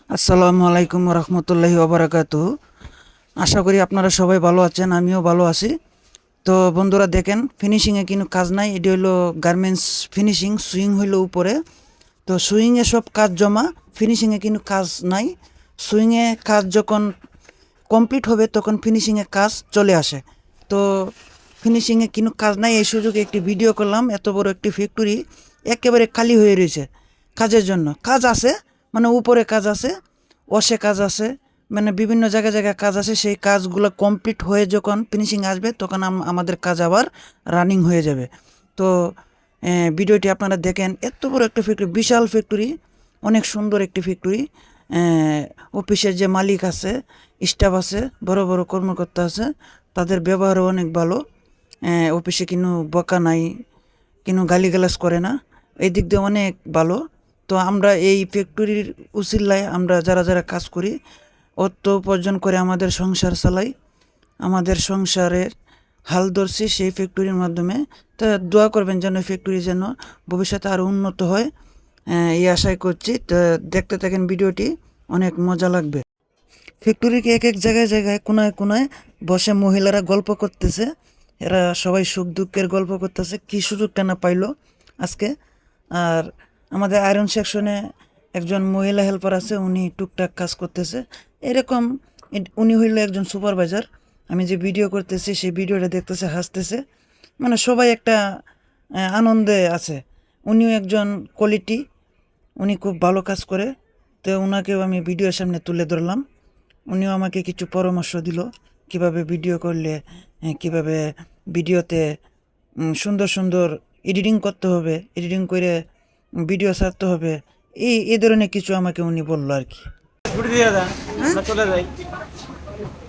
আসসালামু আলাইকুম রহমতুল্লাহি ওবরাকাতুহু। আশা করি আপনারা সবাই ভালো আছেন, আমিও ভালো আছি। তো বন্ধুরা দেখেন, ফিনিশিংয়ে কিন্তু কাজ নাই। এটি হলো গার্মেন্টস ফিনিশিং, সুইং হইলো উপরে। তো সুইংয়ে সব কাজ জমা, ফিনিশিংয়ে কিন্তু কাজ নাই। সুইংয়ে কাজ যখন কমপ্লিট হবে তখন ফিনিশিংয়ে কাজ চলে আসে। তো ফিনিশিংয়ে কিন্তু কাজ নাই, এই সুযোগে একটি ভিডিও করলাম। এত বড় একটি ফ্যাক্টরি একেবারে খালি হয়ে রয়েছে কাজের জন্য। কাজ আছে, মানে উপরে কাজ আছে, অসে কাজ আছে, মানে বিভিন্ন জায়গায় জায়গায় কাজ আছে। সেই কাজগুলো কমপ্লিট হয়ে যখন ফিনিশিং আসবে তখন আমাদের কাজ আবার রানিং হয়ে যাবে। তো ভিডিওটি আপনারা দেখেন। এত বড় একটা ফ্যাক্টরি, বিশাল ফ্যাক্টরি, অনেক সুন্দর একটি ফ্যাক্টরি। অফিসের যে মালিক আছে, স্টাফ আছে, বড় বড় কর্মকর্তা আছে, তাদের ব্যবহারও অনেক ভালো। অফিসে কোনো বকা নাই, কোনো গালিগালাজ করে না, এই দিক দিয়ে অনেক ভালো। তো আমরা এই ফ্যাক্টরির উসিলায় আমরা যারা যারা কাজ করি, অর্থ উপার্জন করে আমাদের সংসার চালাই, আমাদের সংসারের হাল ধরছি সেই ফ্যাক্টরির মাধ্যমে। তা দোয়া করবেন যেন ফ্যাক্টরি যেন ভবিষ্যতে আরও উন্নত হয়, এই আশাই করছি। তো দেখতে থাকেন ভিডিওটি, অনেক মজা লাগবে। ফ্যাক্টরিকে এক এক জায়গায় জায়গায় কোনায় কোনায় বসে মহিলারা গল্প করতেছে। এরা সবাই সুখ দুঃখের গল্প করতেছে, কী সুযোগটা না পাইলো আজকে। আর আমাদের আয়রন সেকশনে একজন মহিলা হেল্পার আছে, উনি টুকটাক কাজ করতেছে এরকম। উনি হইল একজন সুপারভাইজার। আমি যে ভিডিও করতেছি সেই ভিডিওটা দেখতেছে, হাসতেছে, মানে সবাই একটা আনন্দে আছে। উনিও একজন কোয়ালিটি, উনি খুব ভালো কাজ করে। তো ওনাকেও আমি ভিডিওর সামনে তুলে ধরলাম। উনিও আমাকে কিছু পরামর্শ দিল কিভাবে ভিডিও করলে, কিভাবে ভিডিওতে সুন্দর সুন্দর এডিটিং করতে হবে, এডিটিং করে ভিডিও ছাড়তে হবে, এই ধরনের কিছু আমাকে উনি বললো আর কি। ছুটি দিয়ে দেন, আমরা চলে যাই।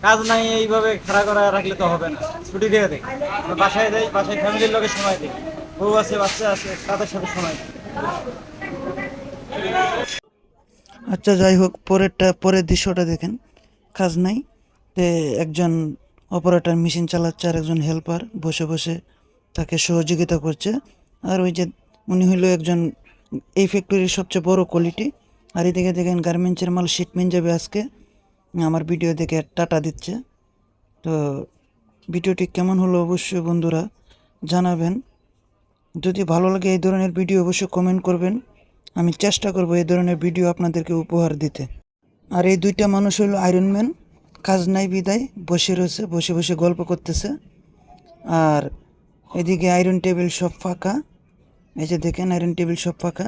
কাজ নাই এইভাবে খাড়া করা রাখলে তো হবে না, ছুটি দিয়ে দেয়। আমরা বাসায় যাই, বাসায় ফ্যামিলির লোকের সময় দিই, বউ আছে, বাচ্চা আছে, তাদের সাথে সময় দিই। আচ্ছা, যাই হোক, পরের দৃশ্যটা দেখেন। কাজ নাই, তে একজন অপারেটর মেশিন চালাচ্ছে আর একজন হেল্পার বসে বসে তাকে সহযোগিতা করছে। আর ওই যে উনি হইল একজন এই ফ্যাক্টরির সবচেয়ে বড় কোয়ালিটি। আর এদিকে দেখেন গার্মেন্টসের মাল শিপমেন্ট যাবে আজকে। আমার ভিডিও দেখে টাটা দিচ্ছে। তো ভিডিওটি কেমন হলো অবশ্যই বন্ধুরা জানাবেন। যদি ভালো লাগে এই ধরনের ভিডিও অবশ্যই কমেন্ট করবেন। আমি চেষ্টা করব এই ধরনের ভিডিও আপনাদেরকে উপহার দিতে। আর এই দুইটা মানুষ হলো আয়রনম্যান, কাজ নাই বিদায় বসে রয়েছে, বসে বসে গল্প করতেছে। আর এদিকে আয়রন টেবিল সব ফাঁকা। এই যে দেখেন, আয়রন টেবিল সব ফাঁকা।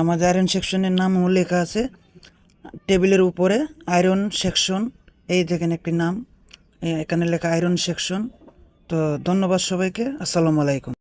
আমাদের আয়রন সেকশনের নামও লেখা আছে টেবিলের উপরে, আয়রন সেকশন। এই দেখেন একটি নাম, এখানে লেখা আয়রন সেকশন। তো ধন্যবাদ সবাইকে, আসসালামু আলাইকুম।